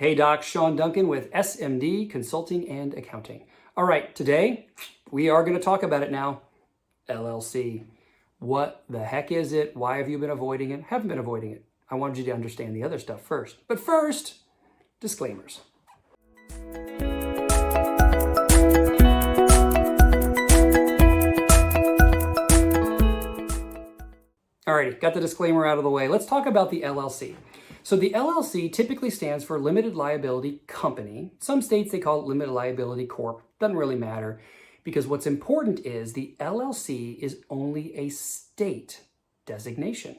Hey Doc, Sean Duncan with SMD Consulting and Accounting. All right, today we are going to talk about it now. LLC. What the heck is it? Why have you been avoiding it? Haven't been avoiding it. I wanted you to understand the other stuff first. But first, disclaimers. Alrighty, got the disclaimer out of the way. Let's talk about the LLC. So the LLC typically stands for Limited Liability Company. Some states they call it Limited Liability Corp. Doesn't really matter because what's important is the LLC is only a state designation.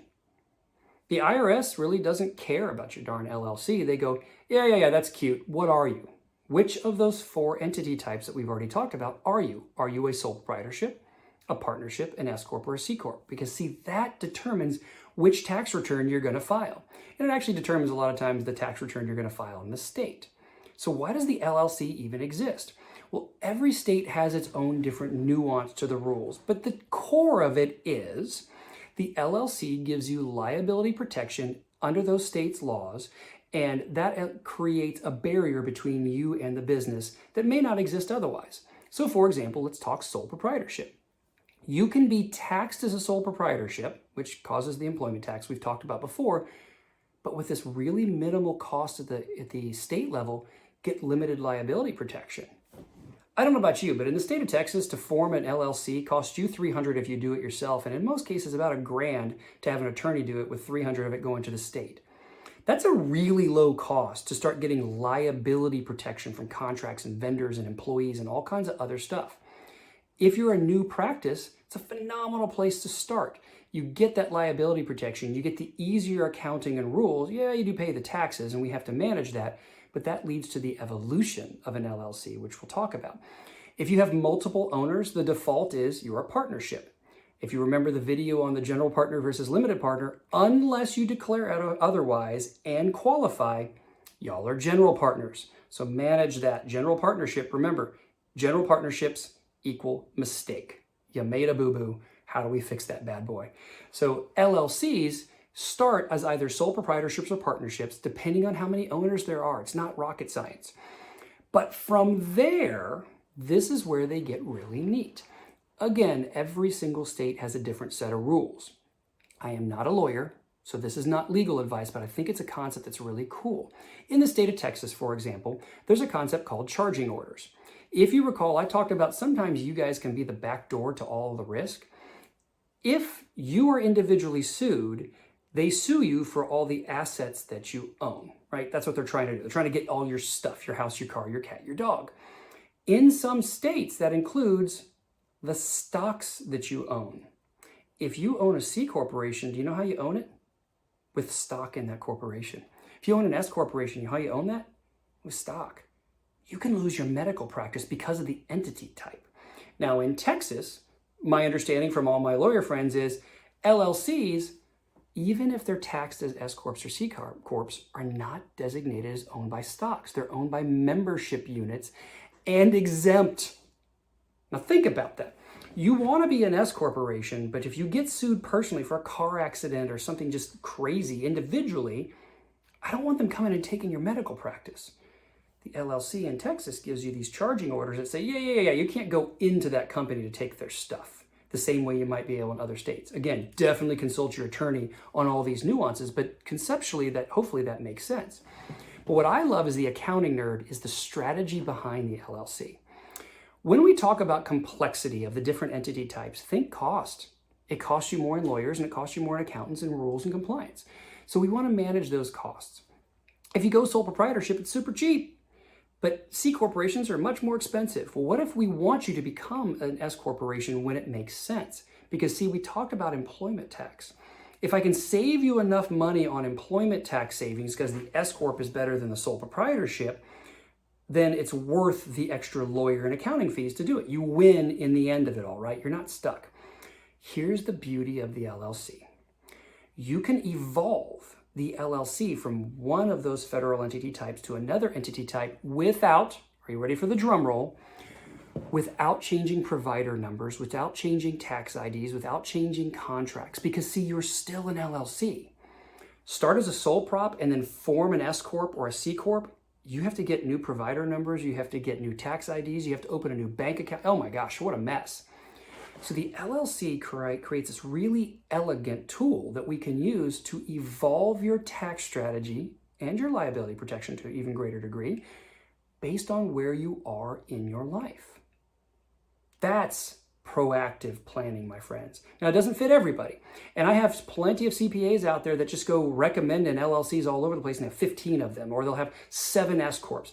The IRS really doesn't care about your darn LLC. They go, yeah, that's cute. What are you? Which of those four entity types that we've already talked about are you? Are you a sole proprietorship, a partnership, an S Corp, or a C Corp? Because see, that determines which tax return you're going to file. And it actually determines a lot of times the tax return you're going to file in the state. So why does the LLC even exist? Well, every state has its own different nuance to the rules, but the core of it is the LLC gives you liability protection under those states' laws, and that creates a barrier between you and the business that may not exist otherwise. So for example, let's talk sole proprietorship. You can be taxed as a sole proprietorship, which causes the employment tax we've talked about before, but with this really minimal cost at the state level, get limited liability protection. I don't know about you, but in the state of Texas, to form an LLC costs you $300 if you do it yourself, and in most cases about $1,000 to have an attorney do it with $300 of it going to the state. That's a really low cost to start getting liability protection from contracts and vendors and employees and all kinds of other stuff. If you're a new practice, it's a phenomenal place to start. You get that liability protection, you get the easier accounting and rules. Yeah, you do pay the taxes and we have to manage that, but that leads to the evolution of an LLC, which we'll talk about. If you have multiple owners, the default is you're a partnership. If you remember the video on the general partner versus limited partner, unless you declare otherwise and qualify, y'all are general partners. So manage that general partnership. Remember, general partnerships equal mistake. You made a boo-boo. How do we fix that bad boy? So LLCs start as either sole proprietorships or partnerships, depending on how many owners there are. It's not rocket science. But from there, this is where they get really neat. Again, every single state has a different set of rules. I am not a lawyer, so this is not legal advice, but I think it's a concept that's really cool. In the state of Texas, for example, there's a concept called charging orders. If you recall, I talked about sometimes you guys can be the back door to all the risk. If you are individually sued, they sue you for all the assets that you own, right? That's what they're trying to do. They're trying to get all your stuff, your house, your car, your cat, your dog. In some states, that includes the stocks that you own. If you own a C corporation, do you know how you own it? With stock in that corporation. If you own an S corporation, you know how you own that? With stock. You can lose your medical practice because of the entity type. Now in Texas, my understanding from all my lawyer friends is LLCs, even if they're taxed as S Corps or C Corps, are not designated as owned by stocks. They're owned by membership units and exempt. Now think about that. You want to be an S corporation, but if you get sued personally for a car accident or something just crazy individually, I don't want them coming and taking your medical practice. The LLC in Texas gives you these charging orders that say, yeah, you can't go into that company to take their stuff the same way you might be able in other states. Again, definitely consult your attorney on all these nuances, but conceptually hopefully that makes sense. But what I love as the accounting nerd is the strategy behind the LLC. When we talk about complexity of the different entity types, think cost. It costs you more in lawyers and it costs you more in accountants and rules and compliance. So we want to manage those costs. If you go sole proprietorship, it's super cheap. But C corporations are much more expensive. Well, what if we want you to become an S corporation when it makes sense? Because see, we talked about employment tax. If I can save you enough money on employment tax savings because the S Corp is better than the sole proprietorship, then it's worth the extra lawyer and accounting fees to do it. You win in the end of it all, right? You're not stuck. Here's the beauty of the LLC. You can evolve the LLC from one of those federal entity types to another entity type without, are you ready for the drum roll? Without changing provider numbers, without changing tax IDs, without changing contracts. Because see, you're still an LLC. Start as a sole prop and then form an S Corp or a C Corp, you have to get new provider numbers, you have to get new tax IDs, you have to open a new bank account. Oh my gosh, what a mess. So the LLC creates this really elegant tool that we can use to evolve your tax strategy and your liability protection to an even greater degree based on where you are in your life. That's proactive planning, my friends. Now, it doesn't fit everybody. And I have plenty of CPAs out there that just go recommending LLCs all over the place and have 15 of them, or they'll have 7 S Corps.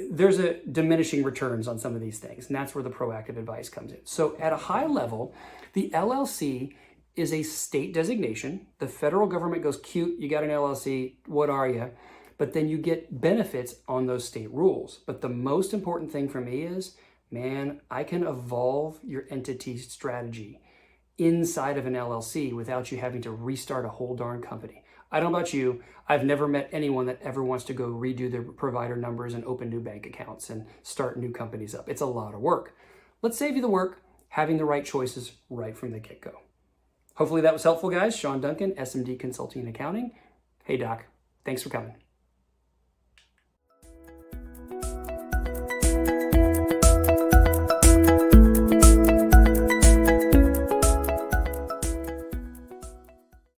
There's a diminishing returns on some of these things, and that's where the proactive advice comes in. So at a high level, the LLC is a state designation. The federal government goes, cute, you got an LLC, what are you? But then you get benefits on those state rules. But the most important thing for me is, man, I can evolve your entity strategy inside of an LLC without you having to restart a whole darn company. I don't know about you, I've never met anyone that ever wants to go redo their provider numbers and open new bank accounts and start new companies up. It's a lot of work. Let's save you the work, having the right choices right from the get-go. Hopefully that was helpful, guys. Sean Duncan, SMD Consulting and Accounting. Hey, Doc, thanks for coming.